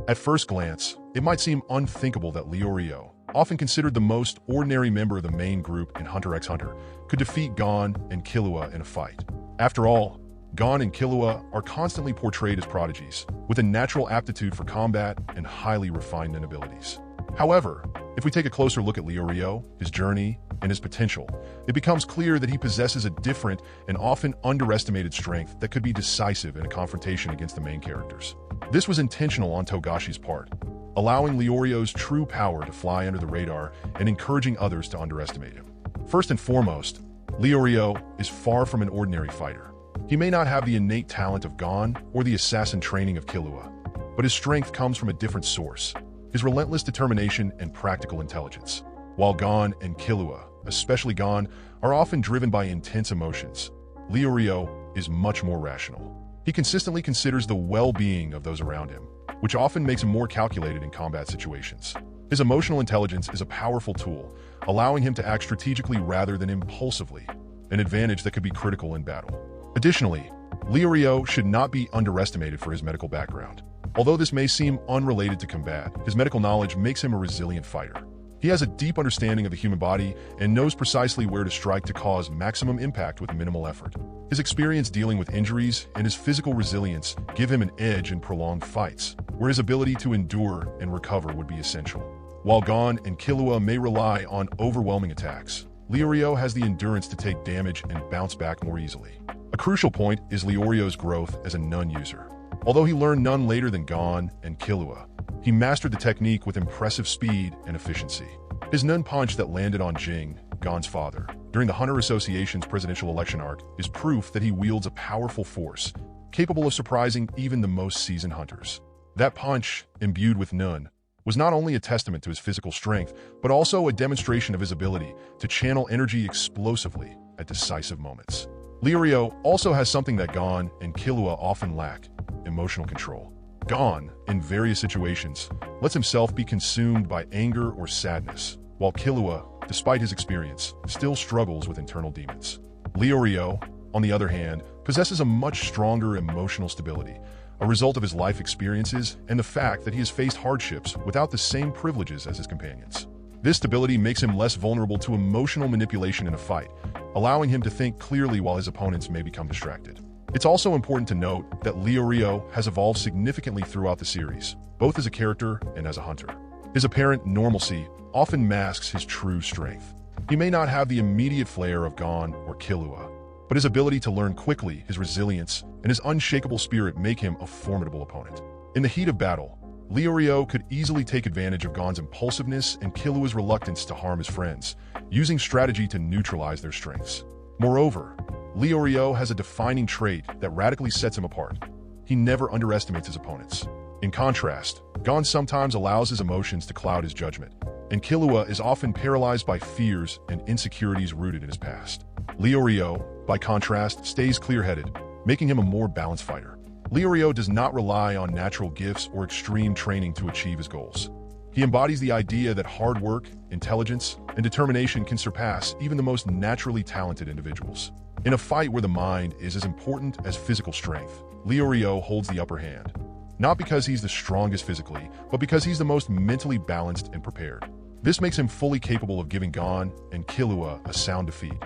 At first glance, it might seem unthinkable that Leorio, often considered the most ordinary member of the main group in Hunter x Hunter, could defeat Gon and Killua in a fight. After all, Gon and Killua are constantly portrayed as prodigies, with a natural aptitude for combat and highly refined abilities. However, if we take a closer look at Leorio, his journey, and his potential, it becomes clear that he possesses a different and often underestimated strength that could be decisive in a confrontation against the main characters. This was intentional on Togashi's part, allowing Leorio's true power to fly under the radar and encouraging others to underestimate him. First and foremost, Leorio is far from an ordinary fighter. He may not have the innate talent of Gon or the assassin training of Killua, but his strength comes from a different source: his relentless determination and practical intelligence. While Gon and Killua, especially Gon, are often driven by intense emotions, Leorio is much more rational. He consistently considers the well-being of those around him, which often makes him more calculated in combat situations. His emotional intelligence is a powerful tool, allowing him to act strategically rather than impulsively, an advantage that could be critical in battle. Additionally, Leorio should not be underestimated for his medical background. Although this may seem unrelated to combat, his medical knowledge makes him a resilient fighter. He has a deep understanding of the human body and knows precisely where to strike to cause maximum impact with minimal effort. His experience dealing with injuries and his physical resilience give him an edge in prolonged fights, where his ability to endure and recover would be essential. While Gon and Killua may rely on overwhelming attacks, Leorio has the endurance to take damage and bounce back more easily. A crucial point is Leorio's growth as a Nun user. Although he learned Nun later than Gon and Killua, he mastered the technique with impressive speed and efficiency. His Nun punch that landed on Jing, Gon's father, during the Hunter Association's presidential election arc is proof that he wields a powerful force, capable of surprising even the most seasoned hunters. That punch, imbued with Nun, was not only a testament to his physical strength, but also a demonstration of his ability to channel energy explosively at decisive moments. Leorio also has something that Gon and Killua often lack: emotional control. Gon, in various situations, lets himself be consumed by anger or sadness, while Killua, despite his experience, still struggles with internal demons. Leorio, on the other hand, possesses a much stronger emotional stability, a result of his life experiences and the fact that he has faced hardships without the same privileges as his companions. This stability makes him less vulnerable to emotional manipulation in a fight, allowing him to think clearly while his opponents may become distracted. It's also important to note that Leorio has evolved significantly throughout the series, both as a character and as a hunter. His apparent normalcy often masks his true strength. He may not have the immediate flair of Gon or Killua, but his ability to learn quickly, his resilience, and his unshakable spirit make him a formidable opponent. In the heat of battle, Leorio could easily take advantage of Gon's impulsiveness and Killua's reluctance to harm his friends, using strategy to neutralize their strengths. Moreover, Leorio has a defining trait that radically sets him apart. He never underestimates his opponents. In contrast, Gon sometimes allows his emotions to cloud his judgment, and Killua is often paralyzed by fears and insecurities rooted in his past. Leorio, by contrast, stays clear-headed, making him a more balanced fighter. Leorio does not rely on natural gifts or extreme training to achieve his goals. He embodies the idea that hard work, intelligence, and determination can surpass even the most naturally talented individuals. In a fight where the mind is as important as physical strength, Leorio holds the upper hand. Not because he's the strongest physically, but because he's the most mentally balanced and prepared. This makes him fully capable of giving Gon and Killua a sound defeat.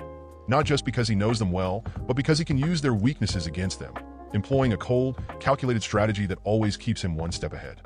Not just because he knows them well, but because he can use their weaknesses against them, employing a cold, calculated strategy that always keeps him one step ahead.